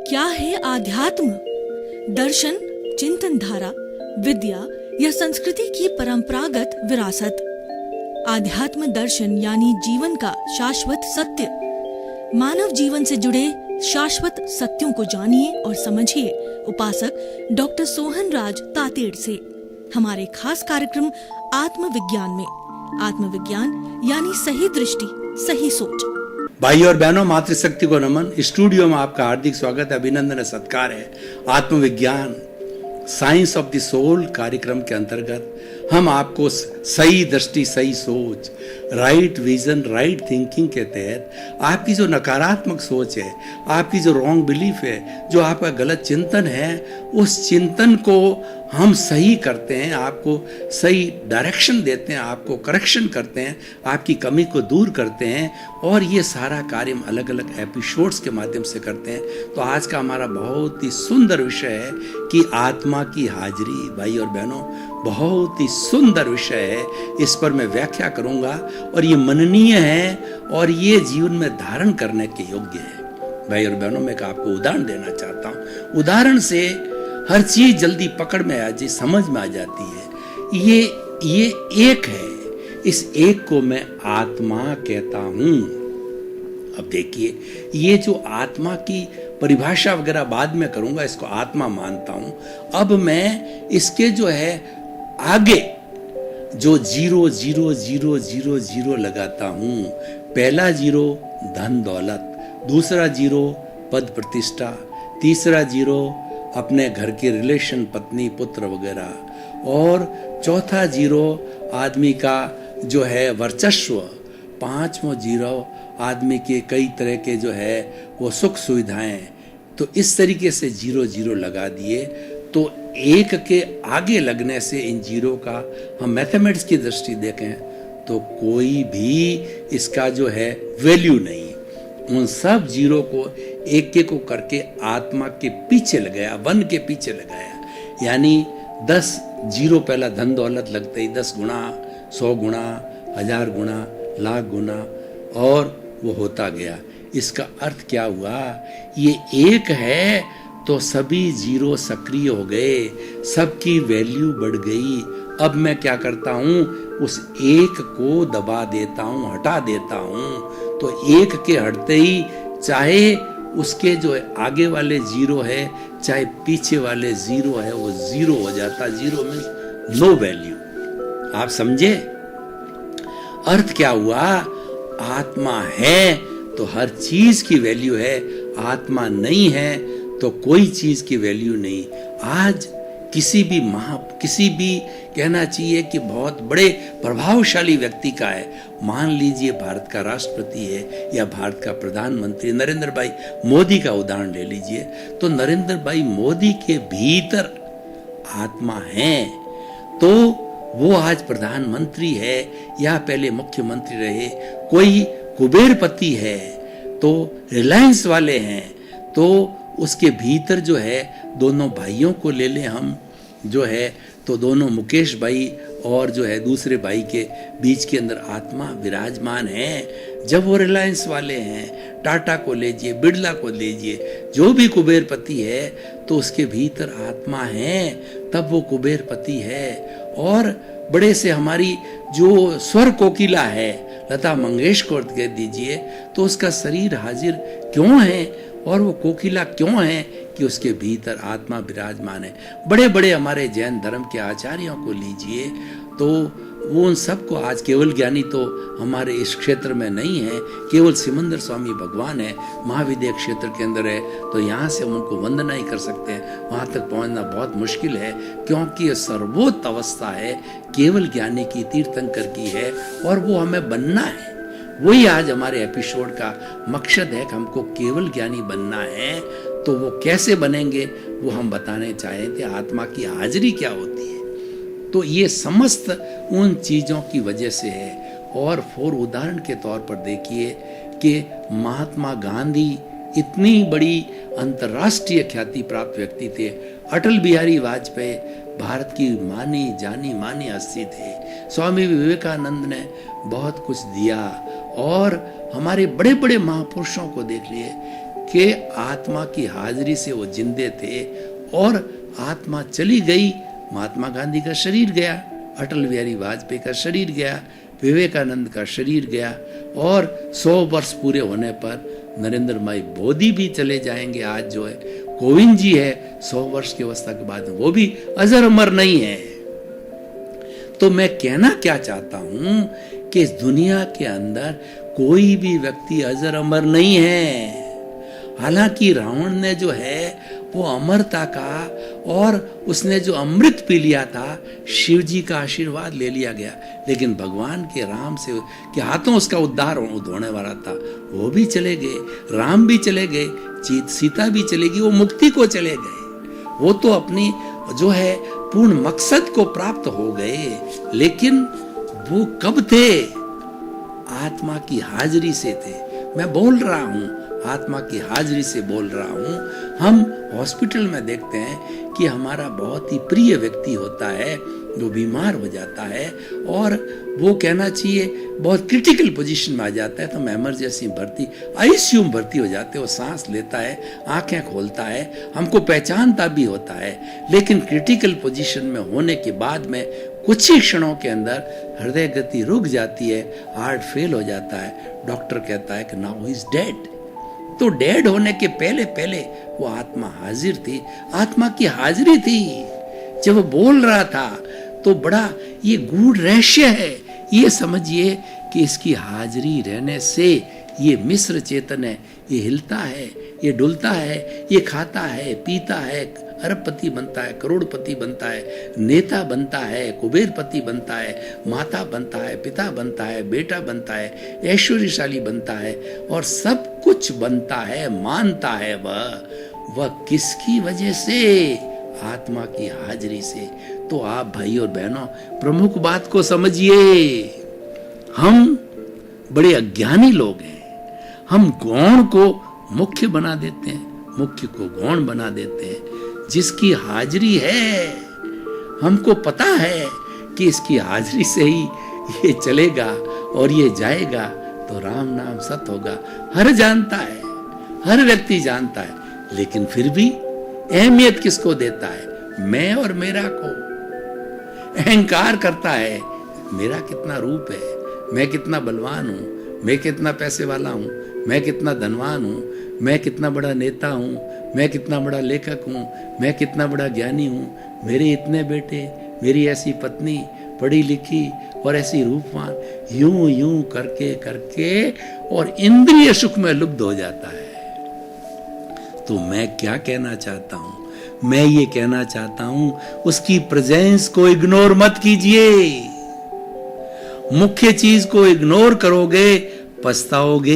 क्या है आध्यात्म? दर्शन, चिंतन धारा, विद्या या संस्कृति की परंपरागत विरासत। आध्यात्म दर्शन यानी जीवन का शाश्वत सत्य। मानव जीवन से जुड़े शाश्वत सत्यों को जानिए और समझिए उपासक डॉक्टर सोहन राज तातेड़ से हमारे खास कार्यक्रम आत्मविज्ञान में। आत्मविज्ञान यानी सही दृष्टि, सही सोच। भाई और बहनों, मातृशक्ति को नमन। स्टूडियो में आपका हार्दिक स्वागत है, अभिनंदन, सत्कार है। आत्मविज्ञान, साइंस ऑफ द सोल कार्यक्रम के अंतर्गत हम आपको सही दृष्टि, सही सोच, राइट विजन, राइट थिंकिंग के तहत आपकी जो नकारात्मक सोच है, आपकी जो रॉन्ग बिलीफ है, जो आपका गलत चिंतन है, उस चिंतन को हम सही करते हैं, आपको सही डायरेक्शन देते हैं, आपको करेक्शन करते हैं, आपकी कमी को दूर करते हैं। और ये सारा कार्य हम अलग अलग एपिसोड्स के माध्यम से करते हैं। तो आज का हमारा बहुत ही सुंदर विषय है कि आत्मा की हाजिरी। भाई और बहनों, बहुत ही सुंदर विषय है। इस पर मैं व्याख्या करूंगा और ये मननीय है और ये जीवन में धारण करने के योग्य है। भाई और बहनों, मैं आपको उदाहरण देना चाहता हूँ। उदाहरण से हर चीज जल्दी पकड़ में आ जाती, समझ में आ जाती है। ये एक है, इस एक को मैं आत्मा कहता हूं। अब देखिए, ये जो आत्मा की परिभाषा वगैरह बाद में करूंगा, इसको आत्मा मानता हूं। अब मैं इसके जो है आगे जो 0 0 0 0 0 लगाता हूं। पहला 0 धन दौलत, दूसरा 0 पद प्रतिष्ठा, तीसरा 0 अपने घर के रिलेशन, पत्नी पुत्र वगैरह, और चौथा 0 आदमी का जो है वर्चस्व, पांचवा 0 आदमी के कई तरह के जो है वो सुख सुविधाएं। तो इस तरीके से 0 0 लगा दिए। तो एक के आगे लगने से इन 0 का हम मैथमेटिक्स की दृष्टि देखें तो कोई भी इसका जो है वैल्यू नहीं। उन सब 0 को एक एक को करके आत्मा के पीछे लगाया, वन के पीछे लगाया। यानी 10 0 पहला धन दौलत लगते ही 10 गुना, 100 गुना, 1000 गुना, लाख गुना, और वो होता गया। इसका अर्थ क्या हुआ? ये एक है तो सभी 0 सक्रिय हो गए, सबकी वैल्यू बढ़ गई। अब मैं क्या करता हूं? उस एक को दबा देता हूं, हटा देता हूं। तो एक के हटते ही चाहे उसके जो आगे वाले 0 है, चाहे पीछे वाले 0 है, वो 0 हो जाता। 0 मीन्स नो वैल्यू। आप समझे? अर्थ क्या हुआ? आत्मा है तो हर चीज की वैल्यू है, आत्मा नहीं है तो कोई चीज की वैल्यू नहीं। आज किसी भी कहना चाहिए कि बहुत बड़े प्रभावशाली व्यक्ति का है, मान लीजिए भारत का राष्ट्रपति है या भारत का प्रधानमंत्री नरेंद्र भाई मोदी का उदाहरण ले लीजिए। तो नरेंद्र भाई मोदी के भीतर आत्मा है तो वो आज प्रधानमंत्री है या पहले मुख्यमंत्री रहे। कोई कुबेरपति है तो रिलायंस वाले हैं तो उसके भीतर जो है दोनों भाइयों को ले लें हम, जो है तो दोनों मुकेश भाई और जो है दूसरे भाई के बीच के अंदर आत्मा विराजमान है। जब वो रिलायंस वाले हैं, टाटा को लीजिए, बिरला को लीजिए, जो भी कुबेरपति है तो उसके भीतर आत्मा है, तब वो कुबेरपति है। और बड़े से हमारी जो स्वर कोकिला है, लता मंगेशकर कह दीजिए, तो उसका शरीर हाजिर क्यों है और वो कोकिला क्यों है? कि उसके भीतर आत्मा विराजमान है। बड़े बड़े हमारे जैन धर्म के आचार्यों को लीजिए तो वो उन सबको, आज केवल ज्ञानी तो हमारे इस क्षेत्र में नहीं है, केवल सिमंदर स्वामी भगवान है, महाविद्या क्षेत्र के अंदर है, तो यहाँ से हम उनको वंदना ही कर सकते हैं। वहाँ तक पहुँचना बहुत मुश्किल है क्योंकि ये सर्वोच्च अवस्था है, केवल ज्ञानी की, तीर्थंकर की है, और वो हमें बनना है। वही आज हमारे एपिसोड का मकसद है कि हमको केवल ज्ञानी बनना है। तो वो कैसे बनेंगे वो हम बताने चाहे थे। आत्मा की हाजिरी क्या होती है? तो ये समस्त उन चीजों की वजह से है। और उदाहरण के तौर पर देखिए कि महात्मा गांधी इतनी बड़ी अंतर्राष्ट्रीय ख्याति प्राप्त व्यक्ति थे। अटल बिहारी वाजपेयी भारत की जानी मानी हस्ती थे। स्वामी विवेकानंद ने बहुत कुछ दिया और हमारे बड़े बड़े महापुरुषों को देख लिए कि आत्मा की हाजिरी से वो जिंदे थे और आत्मा चली गई। महात्मा गांधी का शरीर गया, अटल बिहारी वाजपेयी का शरीर गया, विवेकानंद का शरीर गया और 100 वर्ष पूरे होने पर नरेंद्र भाई मोदी भी चले जाएंगे। आज जो है कोविंद जी है 100 वर्ष की अवस्था के बाद, वो भी अजर अमर नहीं है। तो मैं कहना क्या चाहता हूं कि इस दुनिया के अंदर कोई भी व्यक्ति अजर अमर नहीं है। हालांकि रावण ने जो है वो अमरता का और उसने जो अमृत पी लिया था, शिव जी का आशीर्वाद ले लिया गया, लेकिन भगवान के राम से के हाथों उसका उद्धार होने वाला था, वो भी चले गए, राम भी चले गए, सीता भी चले गई, वो मुक्ति को चले गए, वो तो अपनी जो है पूर्ण मकसद को प्राप्त हो गए। लेकिन वो कब थे? आत्मा की हाजिरी से थे। मैं बोल रहा हूं, आत्मा की हाजिरी से बोल रहा हूं। हम हॉस्पिटल में देखते हैं कि हमारा बहुत ही प्रिय व्यक्ति होता है, वो बीमार हो जाता है और वो कहना चाहिए बहुत क्रिटिकल पोजीशन में आ जाता है, तो हम इमरजेंसी भर्ती, आईसीयू में भर्ती हो जाते हैं। वो सांस लेता है, आंखें खोलता है, हमको पहचानता भी होता है, लेकिन क्रिटिकल पोजीशन में होने के बाद में कुछ ही क्षणों के अंदर हृदय गति रुक जाती है, हार्ट फेल हो जाता है, डॉक्टर कहता है कि नाउ ही इज डेड। तो डेड होने के पहले पहले वो आत्मा हाजिर थी, आत्मा की हाजिरी थी। जब वो बोल रहा था तो बड़ा ये गूढ़ रहस्य है। ये समझिए कि इसकी हाजिरी रहने से ये मिश्र चेतन है, ये हिलता है, ये डुलता है, ये खाता है, पीता है, अरबपति बनता है, करोड़पति बनता है, नेता बनता है, कुबेरपति बनता है, माता बनता है, पिता बनता है, बेटा बनता है, ऐश्वर्यशाली बनता है और सब कुछ बनता है, मानता है। वह किसकी वजह से? आत्मा की हाजिरी से। तो आप भाई और बहनों प्रमुख बात को समझिए, हम बड़े अज्ञानी लोग हैं। हम गौण को मुख्य बना देते हैं, मुख्य को गौण बना देते हैं। जिसकी हाजिरी है, हमको पता है कि इसकी हाजिरी से ही ये चलेगा और ये जाएगा, तो राम नाम सत होगा। हर जानता है, हर व्यक्ति जानता है, लेकिन फिर भी अहमियत किसको देता है? मैं और मेरा को। अहंकार करता है, मेरा कितना रूप है, मैं कितना बलवान हूं, मैं कितना पैसे वाला हूं, मैं कितना धनवान हूं, मैं कितना बड़ा नेता हूं, मैं कितना बड़ा लेखक हूं, मैं कितना बड़ा ज्ञानी हूं, मेरे इतने बेटे, मेरी ऐसी पत्नी पढ़ी लिखी और ऐसी रूपवान, यूं यूं करके करके और इंद्रिय सुख में लुप्त हो जाता है। तो मैं क्या कहना चाहता हूं? मैं ये कहना चाहता हूं, उसकी प्रेजेंस को इग्नोर मत कीजिए। मुख्य चीज को इग्नोर करोगे, पछताओगे।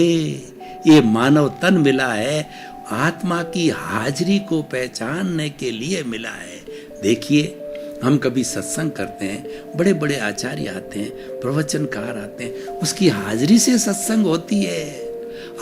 ये मानव तन मिला है, आत्मा की हाजिरी को पहचानने के लिए मिला है। देखिए, हम कभी सत्संग करते हैं, बड़े बड़े आचार्य आते हैं, प्रवचनकार आते हैं, उसकी हाजिरी से सत्संग होती है।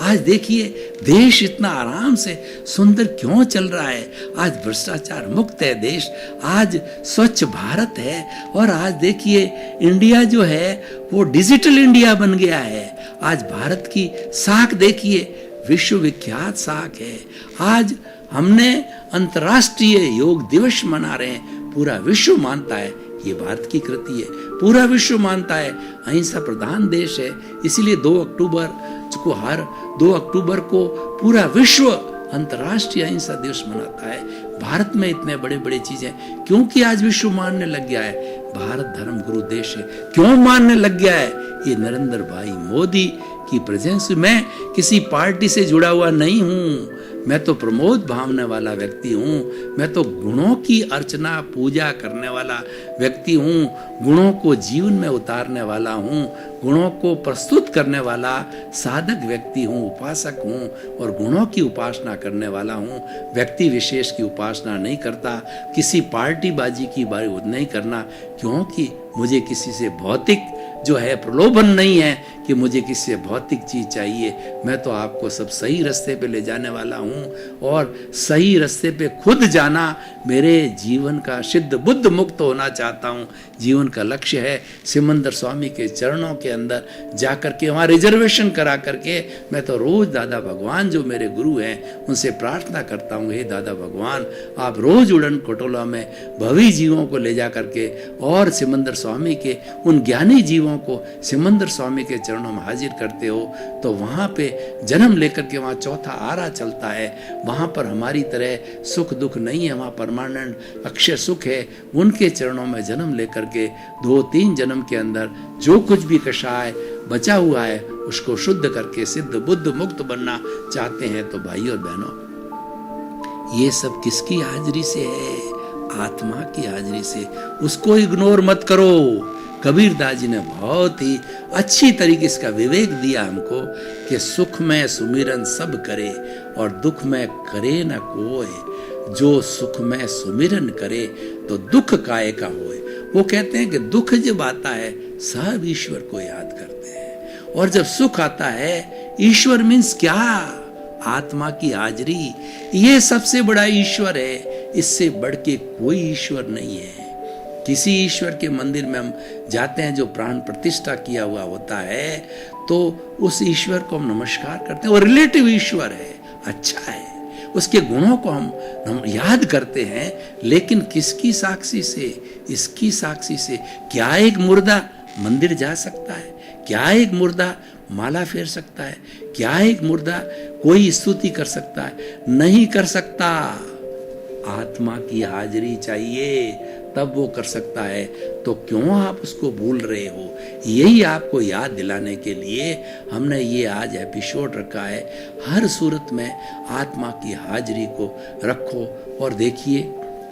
आज देखिए, देश इतना आराम से सुंदर क्यों चल रहा है? आज भ्रष्टाचार मुक्त है देश, आज स्वच्छ भारत है, और आज देखिए इंडिया जो है वो डिजिटल इंडिया बन गया है। आज भारत की साख देखिए, विश्व विख्यात साख है। आज हमने अंतर्राष्ट्रीय योग दिवस मना रहे हैं, पूरा विश्व मानता है ये भारत की कृति है, पूरा विश्व मानता है अहिंसा प्रधान देश है। इसीलिए 2 अक्टूबर को, हर 2 अक्टूबर को पूरा विश्व अंतर्राष्ट्रीय अहिंसा दिवस मनाता है। भारत में इतने बड़े बड़े चीजें, क्योंकि आज विश्व मानने लग गया है भारत धर्म गुरु देश है। क्यों मानने लग गया है? ये नरेंद्र भाई मोदी की प्रेजेंस। मैं किसी पार्टी से जुड़ा हुआ नहीं हूं, मैं तो प्रमोद भावने वाला व्यक्ति हूँ। मैं तो गुणों की अर्चना पूजा करने वाला व्यक्ति हूँ, गुणों को जीवन में उतारने वाला हूँ, गुणों को प्रस्तुत करने वाला साधक व्यक्ति हूँ, उपासक हूँ, और गुणों की उपासना करने वाला हूँ। व्यक्ति विशेष की उपासना नहीं करता, किसी पार्टी बाजी की बात नहीं करना, क्योंकि मुझे किसी से भौतिक जो है प्रलोभन नहीं है कि मुझे किसी भौतिक चीज चाहिए। मैं तो आपको सब सही रास्ते पे ले जाने वाला हूँ और सही रास्ते पे खुद जाना मेरे जीवन का सिद्ध बुद्ध मुक्त होना चाहता हूँ। जीवन का लक्ष्य है सिमंदर स्वामी के चरणों के अंदर जाकर के वहाँ रिजर्वेशन करा करके मैं तो रोज दादा भगवान जो मेरे गुरु हैं उनसे प्रार्थना करता हूँ, हे दादा भगवान आप रोज उड़न खटोला में भवी जीवों को ले जा करके और सिमंदर स्वामी के उन ज्ञानी जीवों को सिमंदर स्वामी के चरणों में हाजिर करते हो तो वहाँ पे जन्म लेकर के वहाँ चौथा आरा चलता है। वहाँ पर हमारी तरह सुख दुख नहीं है, वहाँ परमानेंट अक्षय सुख है। उनके चरणों में जन्म लेकर के 2-3 जन्म के अंदर जो कुछ भी कषाय बचा हुआ है उसको शुद्ध करके सिद्ध बुद्ध मुक्त बनना चाहते हैं। तो भाई और बहनों ये सब किसकी हाजिरी से है? आत्मा की हाजिरी से। उसको इग्नोर मत करो। कबीरदास जी ने बहुत ही अच्छी तरीके इसका विवेक दिया हमको कि सुख में सुमिरन सब करे और दुख में करे न कोय। जो सुख में सुमिरन करे तो दुख काहे का होए। वो कहते हैं कि दुख जब आता है सब ईश्वर को याद करते हैं और जब सुख आता है ईश्वर मीन्स क्या? आत्मा की हाजिरी। ये सबसे बड़ा ईश्वर है, इससे बढ़ के कोई ईश्वर नहीं है। किसी ईश्वर के मंदिर में हम जाते हैं जो प्राण प्रतिष्ठा किया हुआ होता है तो उस ईश्वर को हम नमस्कार करते हैं। वो रिलेटिव ईश्वर है, अच्छा है, उसके गुणों को हम याद करते हैं, लेकिन किसकी साक्षी से? इसकी साक्षी से। क्या एक मुर्दा मंदिर जा सकता है? क्या एक मुर्दा माला फेर सकता है? क्या एक मुर्दा कोई स्तुति कर सकता है? नहीं कर सकता। आत्मा की हाजिरी चाहिए तब वो कर सकता है। तो क्यों आप उसको भूल रहे हो? यही आपको याद दिलाने के लिए हमने ये आज एपिसोड रखा है। हर सूरत में आत्मा की हाजिरी को रखो और देखिए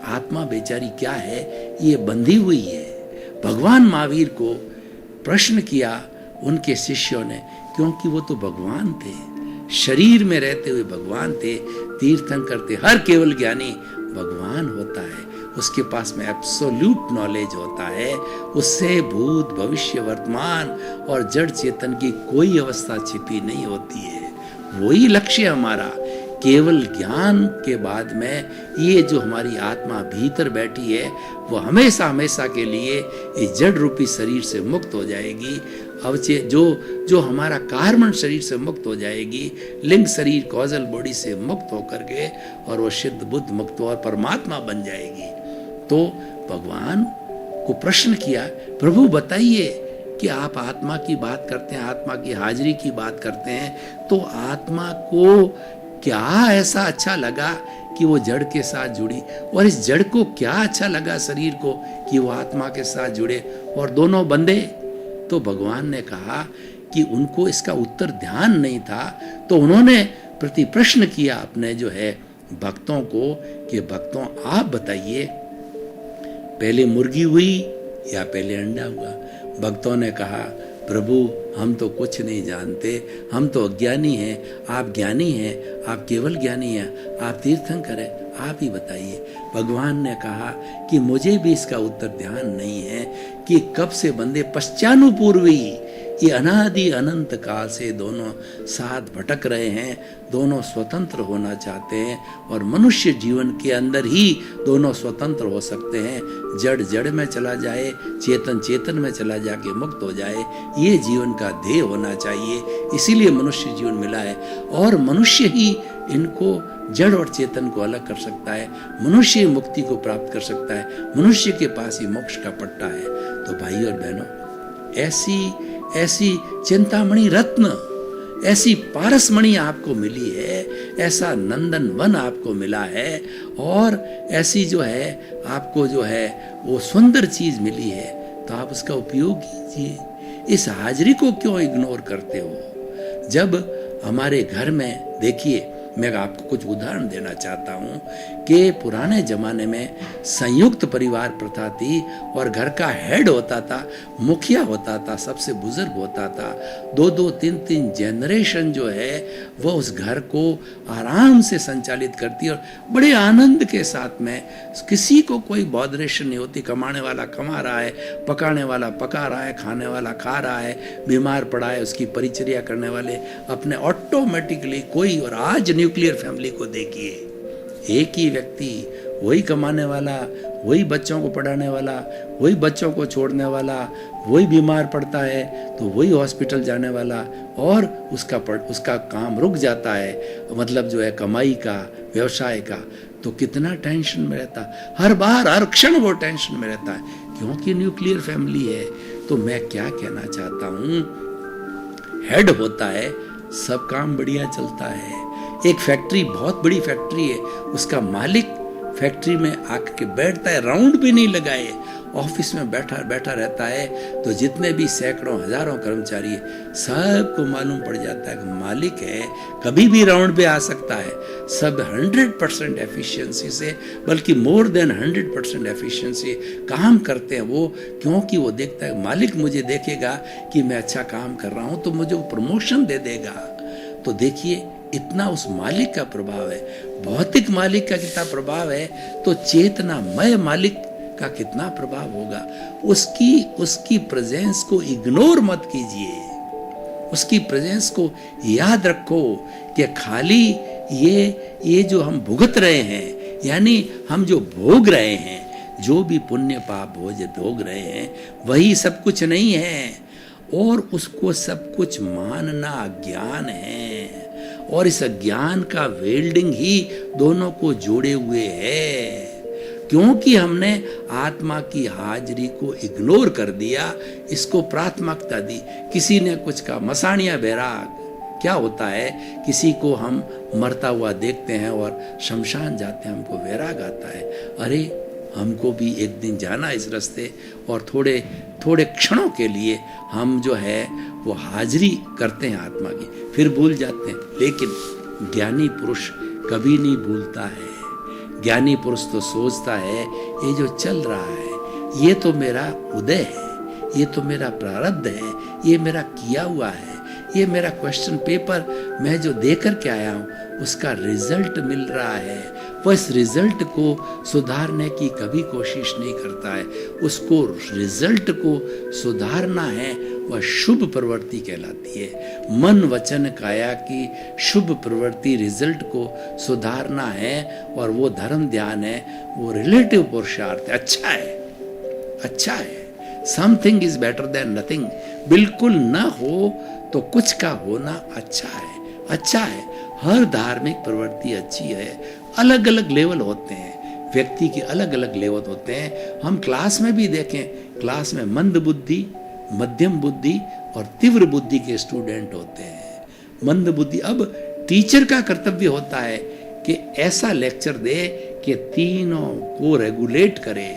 आत्मा बेचारी क्या है, ये बंधी हुई है। भगवान महावीर को प्रश्न किया उनके शिष्यों ने, क्योंकि वो तो भगवान थे, शरीर में रहते हुए भगवान थे, तीर्थंकर थे। हर केवल ज्ञानी भगवान होता है, उसके पास में एब्सोल्यूट नॉलेज होता है, उससे भूत भविष्य वर्तमान और जड़ चेतन की कोई अवस्था छिपी नहीं होती है। वही लक्ष्य हमारा। केवल ज्ञान के बाद में ये जो हमारी आत्मा भीतर बैठी है वो हमेशा हमेशा के लिए इस जड़ रूपी शरीर से मुक्त हो जाएगी। अवचे जो हमारा कार्बन शरीर से मुक्त हो जाएगी, लिंग शरीर कॉजल बॉडी से मुक्त होकर के और वो सिद्ध बुद्ध मुक्त और परमात्मा बन जाएगी। तो भगवान को प्रश्न किया, प्रभु बताइए कि आप आत्मा की बात करते हैं, आत्मा की हाजिरी की बात करते हैं, तो आत्मा को क्या ऐसा अच्छा लगा कि वो जड़ के साथ जुड़ी, और इस जड़ को क्या अच्छा लगा शरीर को कि वो आत्मा के साथ जुड़े और दोनों बंधे। तो भगवान ने कहा कि उनको इसका उत्तर ध्यान नहीं था, तो उन्होंने प्रति प्रश्न किया अपने जो है भक्तों को कि भक्तों आप बताइए पहले मुर्गी हुई या पहले अंडा हुआ? भक्तों ने कहा प्रभु हम तो कुछ नहीं जानते, हम तो अज्ञानी हैं, आप ज्ञानी हैं, आप केवल ज्ञानी हैं, आप तीर्थंकर हैं, आप ही बताइए। भगवान ने कहा कि मुझे भी इसका उत्तर ध्यान नहीं है कि कब से बंदे पश्चानुपूर्वी ये अनादि अनंत काल से दोनों साथ भटक रहे हैं, दोनों स्वतंत्र होना चाहते हैं और मनुष्य जीवन के अंदर ही दोनों स्वतंत्र हो सकते हैं। जड़ जड़ में चला जाए, चेतन चेतन में चला जाके मुक्त हो जाए, ये जीवन का ध्येय होना चाहिए। इसीलिए मनुष्य जीवन मिला है और मनुष्य ही इनको जड़ और चेतन को अलग कर सकता है, मनुष्य मुक्ति को प्राप्त कर सकता है, मनुष्य के पास ही मोक्ष का पट्टा है। तो भाई और बहनों ऐसी चिंतामणि रत्न, ऐसी पारसमणि आपको मिली है, ऐसा नंदन वन आपको मिला है और ऐसी जो है आपको जो है वो सुंदर चीज मिली है, तो आप उसका उपयोग कीजिए। इस हाजिरी को क्यों इग्नोर करते हो? जब हमारे घर में देखिए मैं आपको कुछ उदाहरण देना चाहता हूँ कि पुराने जमाने में संयुक्त परिवार प्रथा थी और घर का हेड होता था, मुखिया होता था, सबसे बुजुर्ग होता था। 2-2, 3-3 जनरेशन जो है वो उस घर को आराम से संचालित करती और बड़े आनंद के साथ में, किसी को कोई बॉदरेशन नहीं होती। कमाने वाला कमा रहा है, पकाने वाला पका रहा है, खाने वाला खा रहा है, बीमार पड़ा है उसकी परिचर्या करने वाले अपने ऑटोमेटिकली कोई। और आज न्यूक्लियर फैमिली को देखिए, एक ही व्यक्ति, वही कमाने वाला, वही बच्चों को पढ़ाने वाला, वही बच्चों को छोड़ने वाला, वही बीमार पड़ता है तो वही हॉस्पिटल जाने वाला, और उसका काम रुक जाता है, मतलब जो है कमाई का, व्यवसाय का। तो कितना टेंशन में रहता है, हर बार हर क्षण वो टेंशन में रहता है, क्योंकि न्यूक्लियर फैमिली है। तो मैं क्या कहना चाहता हूँ, हेड होता है, सब काम बढ़िया चलता है। एक फैक्ट्री, बहुत बड़ी फैक्ट्री है, उसका मालिक फैक्ट्री में आकर के बैठता है, राउंड भी नहीं लगाए, ऑफिस में बैठा रहता है, तो जितने भी सैकड़ों हजारों कर्मचारी है सबको मालूम पड़ जाता है कि मालिक है, कभी भी राउंड पे आ सकता है। सब 100% एफिशिएंसी से, बल्कि मोर देन 100% एफिशिएंसी काम करते हैं वो, क्योंकि वो देखता है मालिक मुझे देखेगा कि मैं अच्छा काम कर रहा हूँ तो मुझे वो प्रमोशन दे देगा। तो देखिए इतना उस मालिक का प्रभाव है। भौतिक मालिक का कितना प्रभाव है तो चेतनामय मालिक का कितना प्रभाव होगा। उसकी प्रेजेंस को इग्नोर मत कीजिए, उसकी प्रेजेंस को याद रखो कि खाली ये जो हम भुगत रहे हैं, यानी हम जो भोग रहे हैं, जो भी पुण्य पाप भोग रहे हैं, वही सब कुछ नहीं है, और उसको सब कुछ मानना अज्ञान है, और इस अज्ञान का वेल्डिंग ही दोनों को जोड़े हुए है। क्योंकि हमने आत्मा की हाजिरी को इग्नोर कर दिया, इसको प्राथमिकता दी। किसी ने कुछ कहा, मसाणिया बैराग क्या होता है, किसी को हम मरता हुआ देखते हैं और शमशान जाते हैं, हमको वैराग आता है, अरे हमको भी एक दिन जाना इस रास्ते, और थोड़े क्षणों के लिए हम जो है वो हाजिरी करते हैं आत्मा की, फिर भूल जाते हैं। लेकिन ज्ञानी पुरुष कभी नहीं भूलता है। ज्ञानी पुरुष तो सोचता है ये जो चल रहा है ये तो मेरा उदय है, ये तो मेरा प्रारब्ध है, ये मेरा किया हुआ है, ये मेरा क्वेश्चन पेपर मैं जो दे कर के आया हूँ उसका रिजल्ट मिल रहा है। वह इस रिजल्ट को सुधारने की कभी कोशिश नहीं करता है। उसको रिजल्ट को सुधारना है, वह शुभ प्रवृत्ति कहलाती है। मन वचन काया की शुभ प्रवृत्ति रिजल्ट को सुधारना है, और वो धर्म ध्यान है, वो रिलेटिव पुरुषार्थ है। अच्छा है, something is better than nothing. बिल्कुल न हो तो कुछ का होना अच्छा है। हर धार्मिक प्रवृत्ति अच्छी है। अलग अलग लेवल होते हैं, व्यक्ति के अलग अलग लेवल होते हैं। हम क्लास में भी देखें, क्लास में मंद बुद्धि, मध्यम बुद्धि और तीव्र बुद्धि के स्टूडेंट होते हैं। मंद बुद्धि, अब टीचर का कर्तव्य होता है कि ऐसा लेक्चर दे कि तीनों को रेगुलेट करे,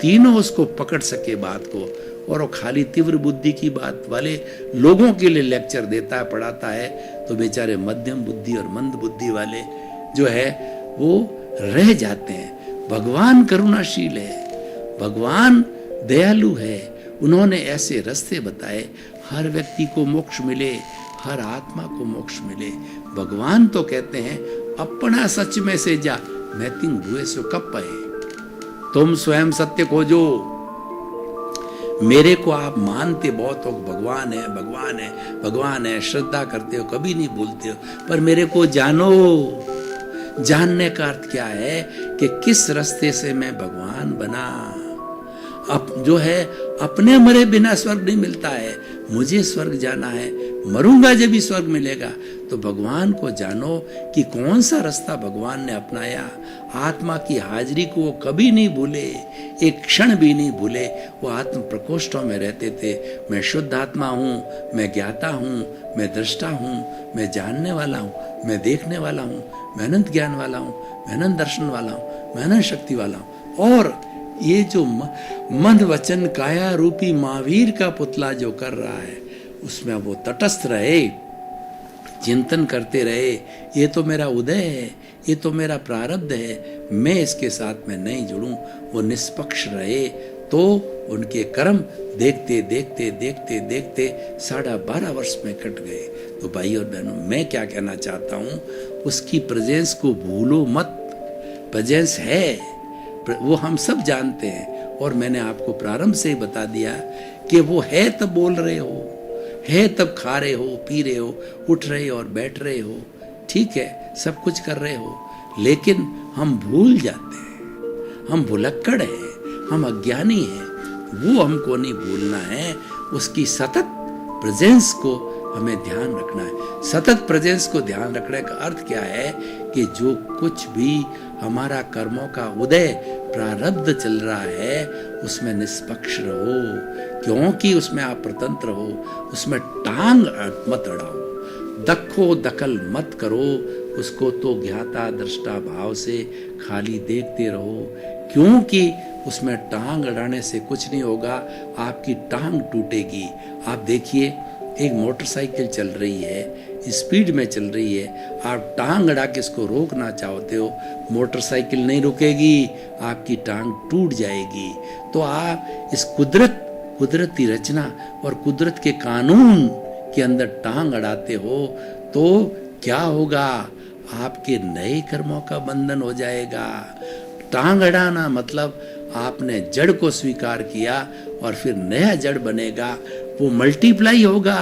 तीनों उसको पकड़ सके बात को, और वो खाली तीव्र बुद्धि की बात वाले लोगों के लिए लेक्चर देता है, पढ़ाता है, तो बेचारे मध्यम बुद्धि और मंद बुद्धि वाले जो है वो रह जाते हैं। भगवान करुणाशील है, भगवान दयालु है। उन्होंने ऐसे रास्ते बताए हर व्यक्ति को मोक्ष मिले, हर आत्मा को मोक्ष मिले। भगवान तो कहते हैं अपना सच में से जा, मैं तिंग भुए सो कब पाए। तुम स्वयं सत्य खोजो। मेरे को आप मानते बहुत हो, भगवान है भगवान है भगवान है, श्रद्धा करते हो, कभी नहीं भूलते हो, पर मेरे को जानो। जानने का अर्थ क्या है कि किस रास्ते से मैं भगवान बना। अब जो है अपने मरे बिना स्वर्ग नहीं मिलता है, मुझे स्वर्ग जाना है, मरूंगा जब भी स्वर्ग मिलेगा। तो भगवान को जानो कि कौन सा रास्ता भगवान ने अपनाया। आत्मा की हाजिरी को वो कभी नहीं भूले, एक क्षण भी नहीं भूले। वो आत्म प्रकोष्ठों में रहते थे। मैं शुद्ध आत्मा हूँ, मैं ज्ञाता हूँ, मैं दृष्टा हूँ, मैं जानने वाला हूँ, मैं देखने वाला हूँ, मैं अनंत ज्ञान वाला हूँ, मैं अनंत दर्शन वाला हूँ, मैं अनंत शक्ति वाला हूँ। और ये जो मन वचन काया रूपी महावीर का पुतला जो कर रहा है, उसमें वो तटस्थ रहे, चिंतन करते रहे, ये तो मेरा उदय है, ये तो मेरा प्रारब्ध है, मैं इसके साथ में नहीं जुड़ूं, वो निष्पक्ष रहे, तो उनके कर्म देखते देखते देखते देखते 12.5 वर्ष में कट गए। तो भाई और बहनों, मैं क्या कहना चाहता हूँ, उसकी प्रेजेंस को भूलो मत। प्रेजेंस है, वो हम सब जानते हैं, और मैंने आपको प्रारंभ से ही बता दिया कि वो है तब बोल रहे हो, है तब खा रहे हो, पी रहे हो, उठ रहे हो और बैठ रहे हो, ठीक है, सब कुछ कर रहे हो, लेकिन हम भूल जाते हैं, हम भुलक्कड़ हैं, हम अज्ञानी हैं। वो हमको नहीं भूलना है, उसकी सतत प्रेजेंस को हमें ध्यान रखना है। सतत प्रेजेंस को ध्यान रखने का अर्थ क्या है कि जो कुछ भी हमारा कर्मों का उदय प्रारब्ध चल रहा है, उसमें निष्पक्ष रहो, क्योंकि उसमें आप स्वतंत्र हो, उसमें टांग मत अड़ाओ, दखो दखल मत करो, उसको तो ज्ञाता दृष्टा भाव से खाली देखते रहो, क्योंकि उसमें टांग अड़ाने से कुछ नहीं होगा, आपकी टांग टूटेगी। आप देखिए, एक मोटरसाइकिल चल रही है, स्पीड में चल रही है, आप टांग अड़ा के इसको रोकना चाहते हो, मोटरसाइकिल नहीं रुकेगी, आपकी टांग टूट जाएगी। तो आप इस कुदरती रचना और कुदरत के कानून के अंदर टांग अड़ाते हो, तो क्या होगा, आपके नए कर्मों का बंधन हो जाएगा। टांग अड़ाना मतलब आपने जड़ को स्वीकार किया और फिर नया जड़ बनेगा, वो मल्टीप्लाई होगा,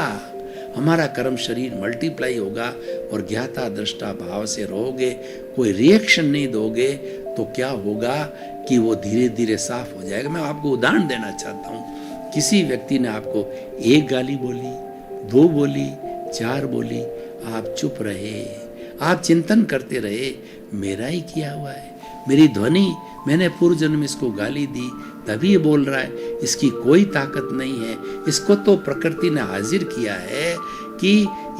हमारा कर्म शरीर मल्टीप्लाई होगा, और ज्ञाता दृष्टा भाव से रहोगे, कोई रिएक्शन नहीं दोगे, तो क्या होगा कि वो धीरे धीरे साफ हो जाएगा। मैं आपको उदाहरण देना चाहता हूँ, किसी व्यक्ति ने आपको 1 गाली बोली, 2 बोली, 4 बोली, आप चुप रहे, आप चिंतन करते रहे, मेरा ही किया हुआ है, मेरी ध्वनि, मैंने पूर्व जन्म इसको गाली दी तभी ये बोल रहा है, इसकी कोई ताकत नहीं है, इसको तो प्रकृति ने हाजिर किया है कि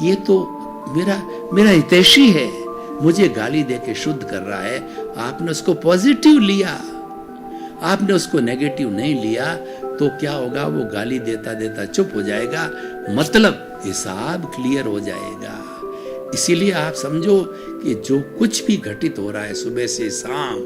ये तो मेरा हितैषी है, मुझे गाली दे के शुद्ध कर रहा है। आपने उसको पॉजिटिव लिया, आपने उसको नेगेटिव नहीं लिया, तो क्या होगा, वो गाली देता देता चुप हो जाएगा, मतलब हिसाब क्लियर हो जाएगा। इसीलिए आप समझो कि जो कुछ भी घटित हो रहा है सुबह से शाम,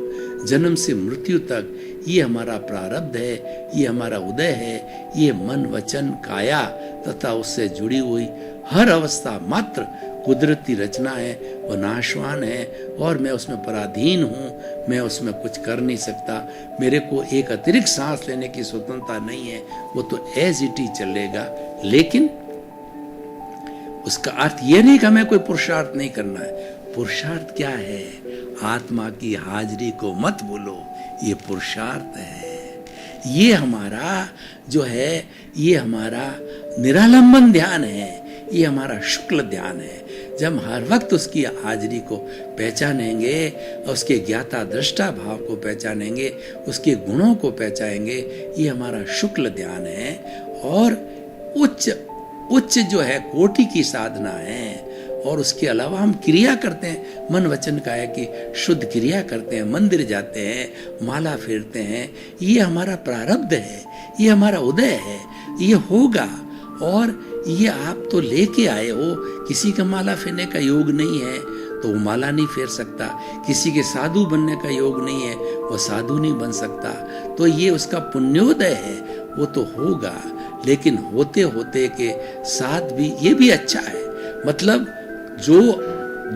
जन्म से मृत्यु तक, ये हमारा प्रारब्ध है, ये हमारा उदय है, ये मन वचन काया तथा उससे जुड़ी हुई हर अवस्था मात्र कुदरती रचना है, वो नाशवान है, और मैं उसमें पराधीन हूँ, मैं उसमें कुछ कर नहीं सकता, मेरे को एक अतिरिक्त सांस लेने की स्वतंत्रता नहीं है, वो तो एज इट इज चलेगा। लेकिन उसका अर्थ ये नहीं कि हमें कोई पुरुषार्थ नहीं करना है। पुरुषार्थ क्या है, आत्मा की हाजिरी को मत भूलो, ये पुरुषार्थ है। ये हमारा जो है, ये हमारा निरालंबन ध्यान है, ये हमारा शुक्ल ध्यान है। जब हर वक्त उसकी हाजिरी को पहचानेंगे, उसके ज्ञाता दृष्टा भाव को पहचानेंगे, उसके गुणों को पहचानेंगे, ये हमारा शुक्ल ध्यान है। और उच्च जो है कोटि की साधना है। और उसके अलावा हम क्रिया करते हैं, मन वचन काया की शुद्ध क्रिया करते हैं, मंदिर जाते हैं, माला फेरते हैं, ये हमारा प्रारब्ध है, ये हमारा उदय है, ये होगा। और ये आप तो लेके आए हो, किसी का माला फेरने का योग नहीं है तो वो माला नहीं फेर सकता, किसी के साधु बनने का योग नहीं है वो साधु नहीं बन सकता। तो ये उसका पुण्योदय है, वो तो होगा, लेकिन होते होते के साथ भी ये भी अच्छा है। मतलब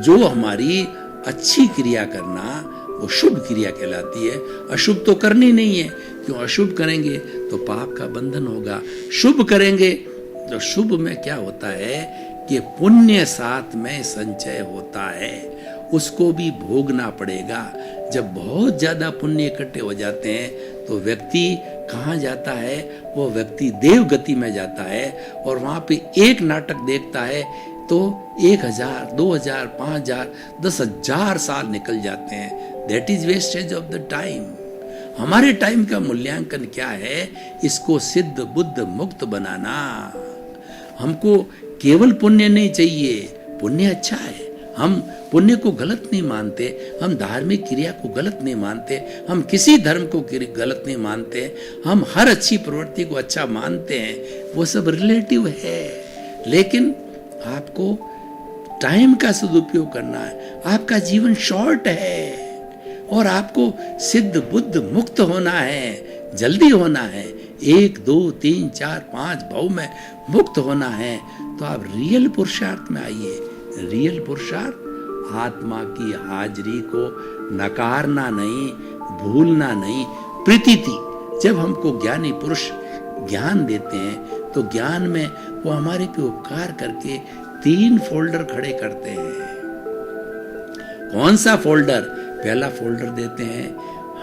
जो हमारी अच्छी क्रिया करना वो शुभ क्रिया कहलाती है, अशुभ तो करनी नहीं है। क्यों अशुभ करेंगे तो पाप का बंधन होगा, शुभ करेंगे तो शुभ में क्या होता है कि पुण्य साथ में संचय होता है, उसको भी भोगना पड़ेगा। जब बहुत ज्यादा पुण्य इकट्ठे हो जाते हैं तो व्यक्ति कहाँ जाता है, वो व्यक्ति देव गति में जाता है, और वहां पे एक नाटक देखता है तो 1000, 2000, 5000, 10,000 साल निकल जाते हैं। That is wastage of the time. हमारे टाइम का मूल्यांकन क्या है, इसको सिद्ध बुद्ध मुक्त बनाना। हमको केवल पुण्य नहीं चाहिए, पुण्य अच्छा है, हम पुण्य को गलत नहीं मानते, हम धार्मिक क्रिया को गलत नहीं मानते, हम किसी धर्म को गलत नहीं मानते, हम हर अच्छी प्रवृत्ति को अच्छा मानते हैं, वो सब रिलेटिव है। लेकिन आपको टाइम का सदुपयोग करना है। आपका जीवन शॉर्ट है और आपको सिद्ध बुद्ध मुक्त होना है, जल्दी होना है, 1 2 3 4 5 भाव में मुक्त होना है। तो आप रियल पुरुषार्थ में आइए। रियल पुरुषार्थ आत्मा की हाजिरी को नकारना नहीं, भूलना नहीं। प्रीतिथि, जब हमको ज्ञानी पुरुष ज्ञान देते हैं तो ज्ञान में वो हमारे पे उपकार करके 3 फोल्डर खड़े करते हैं। कौन सा फोल्डर? पहला फोल्डर देते हैं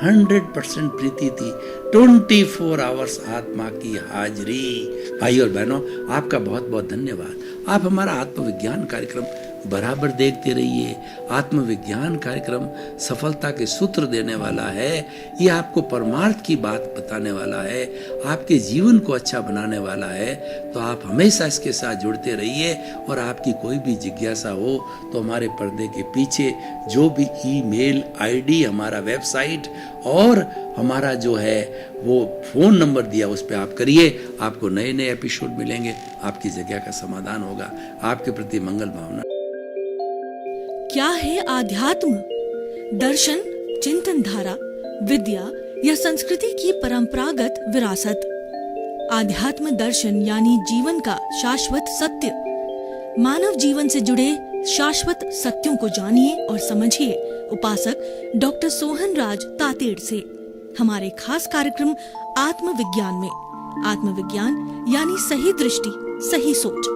100% प्रीति थी, 24 आवर्स आत्मा की हाजिरी। भाई और बहनों, आपका बहुत बहुत धन्यवाद। आप हमारा आत्मविज्ञान कार्यक्रम बराबर देखते रहिए। आत्मविज्ञान कार्यक्रम सफलता के सूत्र देने वाला है। ये आपको परमार्थ की बात बताने वाला है, आपके जीवन को अच्छा बनाने वाला है। तो आप हमेशा इसके साथ जुड़ते रहिए। और आपकी कोई भी जिज्ञासा हो तो हमारे पर्दे के पीछे जो भी ईमेल आईडी, हमारा वेबसाइट और हमारा जो है वो फोन नंबर दिया, उस पर आप करिए। आपको नए नए एपिसोड मिलेंगे, आपकी जगह का समाधान होगा। आपके प्रति मंगल भावना। क्या है आध्यात्म? दर्शन, चिंतन धारा, विद्या या संस्कृति की परंपरागत विरासत। आध्यात्म दर्शन यानी जीवन का शाश्वत सत्य। मानव जीवन से जुड़े शाश्वत सत्यों को जानिए और समझिए उपासक डॉक्टर सोहन राज तातेड़ से हमारे खास कार्यक्रम आत्मविज्ञान में। आत्मविज्ञान यानी सही दृष्टि, सही सोच।